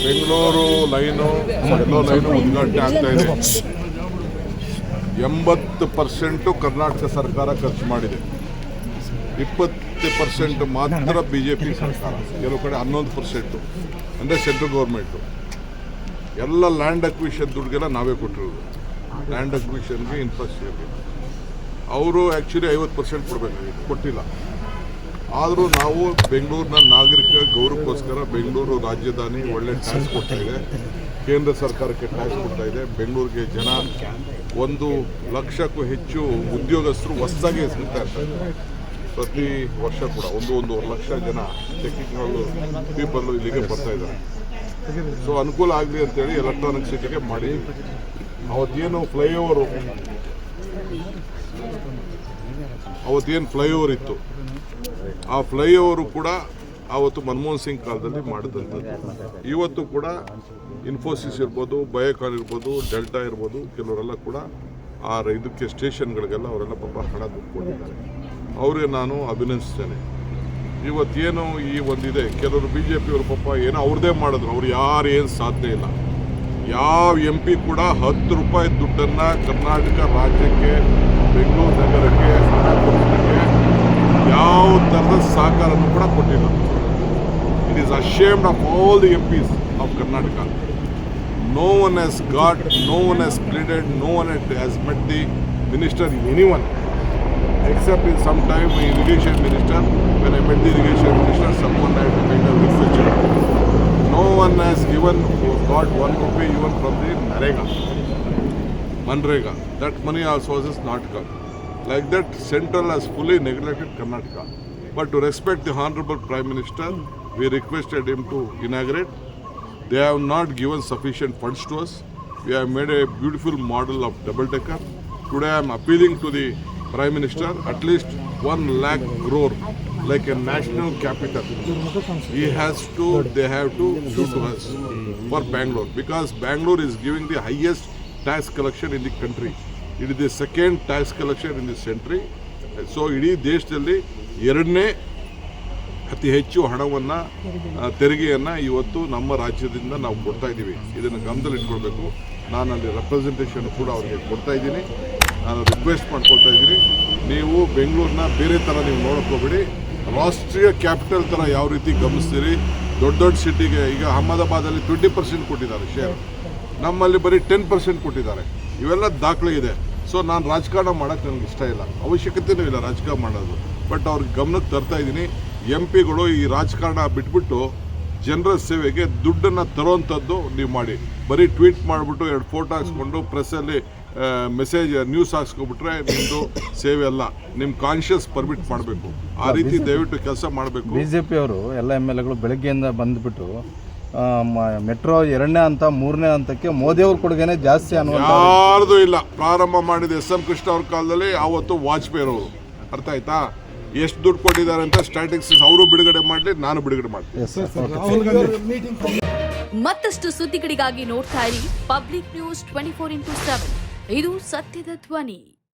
Bengaluru line ಎಲ್ಲೋ line ಉದ್ಘಾಟನೆ ಆಗ್ತಾ ಇದೆ. 80% ಕರ್ನಾಟಕ ಸರ್ಕಾರ ಖರ್ಚು ಮಾಡಿದೆ, 20% ಮಾತ್ರ BJP ಸರ್ಕಾರ, ಕೆಲವು ಕಡೆ 11% ಅಂದರೆ ಸೆಂಟ್ರಲ್ ಗೌರ್ಮೆಂಟು. ಎಲ್ಲ ಲ್ಯಾಂಡ್ ಅಕ್ವಿಷನ್ ದುಡ್ಡುಗೆಲ್ಲ ನಾವೇ ಕೊಟ್ಟಿರೋದು. ಲ್ಯಾಂಡ್ ಅಕ್ವಿಷನ್ಗೆ ಇನ್ಫ್ರಾಸ್ಟ್ರಕ್ಚರ್ಗೆ ಅವರು ಆ್ಯಕ್ಚುಲಿ 50% ಕೊಡಬೇಕಾಗಿತ್ತು, ಕೊಟ್ಟಿಲ್ಲ. ಆದರೂ ನಾವು ಬೆಂಗಳೂರಿನ ನಾಗರಿಕ ಗೌರವಕ್ಕೋಸ್ಕರ ಬೆಂಗಳೂರು ರಾಜಧಾನಿ ಒಳ್ಳೆ ಟ್ಯಾಕ್ಸ್ ಕೊಡ್ತಾ ಇದೆ, ಕೇಂದ್ರ ಸರ್ಕಾರಕ್ಕೆ ಟ್ಯಾಕ್ಸ್ ಕೊಡ್ತಾ ಇದೆ. ಬೆಂಗಳೂರಿಗೆ ಜನ 1 ಲಕ್ಷಕ್ಕೂ ಹೆಚ್ಚು ಉದ್ಯೋಗಸ್ಥರು ಹೊಸದಾಗಿ ಸಿಗ್ತಾ ಇರ್ತಾರೆ. ಪ್ರತಿ ವರ್ಷ ಕೂಡ 1-1.5 ಲಕ್ಷ ಜನ ಟೆಕ್ನಿಕಲ್ ಪೀಪಲ್ಲು ಇಲ್ಲಿಗೆ ಬರ್ತಾ ಇದ್ದಾರೆ. ಸೊ ಅನುಕೂಲ ಆಗಲಿ ಅಂತೇಳಿ ಎಲೆಕ್ಟ್ರಾನಿಕ್ ಸಿಟಿಗೆ ಮಾಡಿ ಅವತ್ತೇನು ಫ್ಲೈಓವರ್ ಇತ್ತು, ಆ ಫ್ಲೈಓವರು ಕೂಡ ಆವತ್ತು ಮನಮೋಹನ್ ಸಿಂಗ್ ಕಾಲದಲ್ಲಿ ಮಾಡಿದಂಥದ್ದು. ಇವತ್ತು ಕೂಡ ಇನ್ಫೋಸಿಸ್ ಇರ್ಬೋದು, ಬಯೋಕಾನ್ ಇರ್ಬೋದು, ಡೆಲ್ಟಾ ಇರ್ಬೋದು, ಕೆಲವರೆಲ್ಲ ಕೂಡ ಆ ಇದಕ್ಕೆ ಸ್ಟೇಷನ್ಗಳಿಗೆಲ್ಲ ಅವರೆಲ್ಲ ಪಾಪ ಹಣ ದುಡ್ಡು ಕೊಟ್ಟಿದ್ದಾರೆ. ಅವ್ರಿಗೆ ನಾನು ಅಭಿನಂದಿಸ್ತೇನೆ. ಇವತ್ತೇನು ಈ ಒಂದಿದೆ, ಕೆಲವರು BJP ಅವರು ಪಾಪ ಏನೋ ಅವ್ರದ್ದೇ ಮಾಡಿದ್ರು, ಅವ್ರು ಯಾರೇನು ಸಾಧ್ಯ ಇಲ್ಲ. ಯಾವ MP ಕೂಡ 10 ರೂಪಾಯಿ ದುಡ್ಡನ್ನು ಕರ್ನಾಟಕ ರಾಜ್ಯಕ್ಕೆ, ಬೆಂಗಳೂರು ನಗರಕ್ಕೆ, ಹಣ ಕೊಡಿಸಲಿಕ್ಕೆ ಯಾವ ಥರದ ಸಹಕಾರನೂ ಕೂಡ ಕೊಟ್ಟಿಲ್ಲ. It is ashamed of all the MPs of Karnataka. No one has got, no one has pleaded, no one has met the minister, anyone, except in some time my irrigation minister. When I met the irrigation minister, someone had to make a research. No one has got 1 rupee even from the Manrega. That money also has not come. Like that, Central has fully neglected Karnataka. But to respect the Honorable Prime Minister, we requested him to inaugurate. They have not given sufficient funds to us. We have made a beautiful model of double-decker. Today I am appealing to the Prime Minister, at least 1 lakh crore, like a national capital. They have to show to us for Bangalore, because Bangalore is giving the highest tax collection in the country. It is the second tax collection in this century. So ಇಡೀ ದೇಶದಲ್ಲಿ 2ನೇ ಅತಿ ಹೆಚ್ಚು ಹಣವನ್ನು, ತೆರಿಗೆಯನ್ನು ಇವತ್ತು ನಮ್ಮ ರಾಜ್ಯದಿಂದ ನಾವು ಕೊಡ್ತಾ ಇದ್ದೀವಿ. ಇದನ್ನು ಗಮನದಲ್ಲಿ ಇಟ್ಕೊಳ್ಬೇಕು. ನಾನು ಅಲ್ಲಿ ರೆಪ್ರೆಸೆಂಟೇಷನ್ ಕೂಡ ಅವರಿಗೆ ಕೊಡ್ತಾ ಇದ್ದೀನಿ. ನಾನು ರಿಕ್ವೆಸ್ಟ್ ಮಾಡ್ಕೊಳ್ತಾ ಇದ್ದೀನಿ, ನೀವು ಬೆಂಗಳೂರನ್ನ ಬೇರೆ ಥರ ನೀವು ನೋಡ್ಕೋಬೇಡಿ. ರಾಷ್ಟ್ರೀಯ ಕ್ಯಾಪಿಟಲ್ ಥರ ಯಾವ ರೀತಿ ಗಮನಿಸ್ತೀರಿ, ದೊಡ್ಡ ಸಿಟಿಗೆ ಈಗ ಅಹಮದಾಬಾದಲ್ಲಿ 20% ಕೊಟ್ಟಿದ್ದಾರೆ ಶೇರ್, ನಮ್ಮಲ್ಲಿ ಬರೀ 10% ಕೊಟ್ಟಿದ್ದಾರೆ. ಇವೆಲ್ಲ ದಾಖಲೆ ಇದೆ. ಸೊ ನಾನು ರಾಜಕಾರಣ ಮಾಡೋಕ್ಕೆ ನನಗೆ ಇಷ್ಟ ಇಲ್ಲ, ಅವಶ್ಯಕತೆಯೂ ಇಲ್ಲ ರಾಜಕಾರಣ ಮಾಡೋದು. ಬಟ್ ಅವ್ರಿಗೆ ಗಮನಕ್ಕೆ ತರ್ತಾ ಇದ್ದೀನಿ, MPಗಳು ಈ ರಾಜಕಾರಣ ಬಿಟ್ಬಿಟ್ಟು ಜನರ ಸೇವೆಗೆ ದುಡ್ಡನ್ನು ತರೋವಂಥದ್ದು ನೀವು ಮಾಡಿ. ಬರೀ ಟ್ವೀಟ್ ಮಾಡಿಬಿಟ್ಟು 2 ಫೋಟೋ ಹಾಕ್ಸ್ಕೊಂಡು ಪ್ರೆಸ್ಸಲ್ಲಿ ಮೆಸೇಜ್ ನ್ಯೂಸ್ ಹಾಕ್ಸ್ಕೊಬಿಟ್ರೆ ನಿಮ್ಮದು ಸೇವೆ ಅಲ್ಲ. ನಿಮ್ಮ ಕಾನ್ಷಿಯಸ್ ಪರ್ಮಿಟ್ ಮಾಡಬೇಕು. ಆ ರೀತಿ ದಯವಿಟ್ಟು ಕೆಲಸ ಮಾಡಬೇಕು. BJP ಅವರು ಎಲ್ಲ MLAಗಳು ಬೆಳಗ್ಗೆಯಿಂದ ಬಂದುಬಿಟ್ಟು ಮೆಟ್ರೋ 2ನೇ ಹಂತ 3ನೇ ಹಂತಕ್ಕೆ ಮೋದಿಯವ್ರ ಕೊಡುಗೆನೇ ಜಾಸ್ತಿ ಯಾರ್ದು ಇಲ್ಲ. ಪ್ರಾರಂಭ ಮಾಡಿದ SM ಕೃಷ್ಣ ಅವ್ರ ಕಾಲದಲ್ಲಿ ಆವತ್ತು ವಾಜಪೇಯಿ ಅವರು, ಅರ್ಥ ಆಯ್ತಾ, ಎಷ್ಟು ದುಡ್ಡು ಕೊಟ್ಟಿದ್ದಾರೆ ಅಂತ ಸ್ಟ್ಯಾಟಿಸ್ಟಿಕ್ಸ್ ಅವರು ಬಿಡುಗಡೆ ಮಾಡಲಿ, ನಾನು ಬಿಡುಗಡೆ ಮಾಡ್ತೀನಿ. ಮತ್ತಷ್ಟು ಸುದ್ದಿಗಳಿಗಾಗಿ ನೋಡ್ತಾ ಇರಿ ಪಬ್ಲಿಕ್ ನ್ಯೂಸ್ 24x7. ಇದು ಸತ್ಯದ ಧ್ವನಿ.